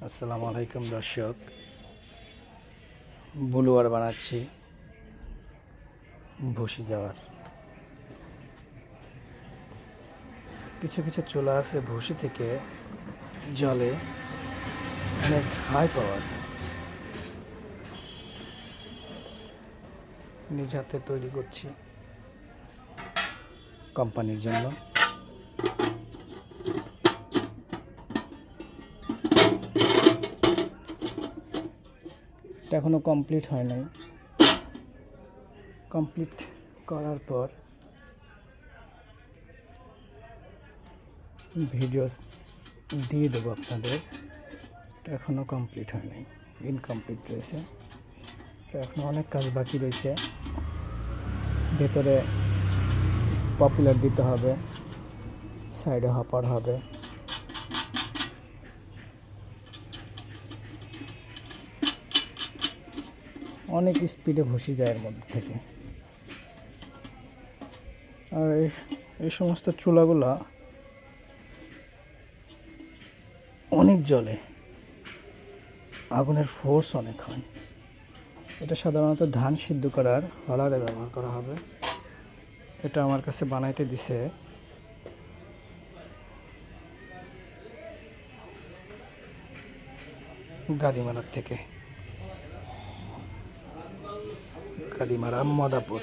আসসালামু আলাইকুম দর্শক, বুলুয়ার বানাচ্ছি ভুসি যাওয়ার। কিছু কিছু চুলা আছে ভুসি থেকে জলে অনেক হাই পাওয়ার, নিজ হাতে তৈরি করছি কোম্পানির জন্য। এটা এখনো কমপ্লিট হয় নাই। কমপ্লিট করার পর ভিডিওস দিয়ে দেবো আপনাদের। এটা এখনো কমপ্লিট হয় নাই, ইনকমপ্লিট রয়েছে। এটা এখনো অনেক কাজ বাকি রয়েছে। ভেতরে পপুলার দিতে হবে, সাইডে হপার হবে। অনেক স্পিডে ভুসি যায় এর মধ্যে থেকে। আর এই সমস্ত চুলাগুলা অনেক জ্বলে, আগুনের ফোর্স অনেক হয়। এটা সাধারণত ধান সিদ্ধ করার হলারে ব্যবহার করা হবে। এটা আমার কাছে বানাইতে দিছে গাদিমারার থেকে, গাদিমারা মদাপুর।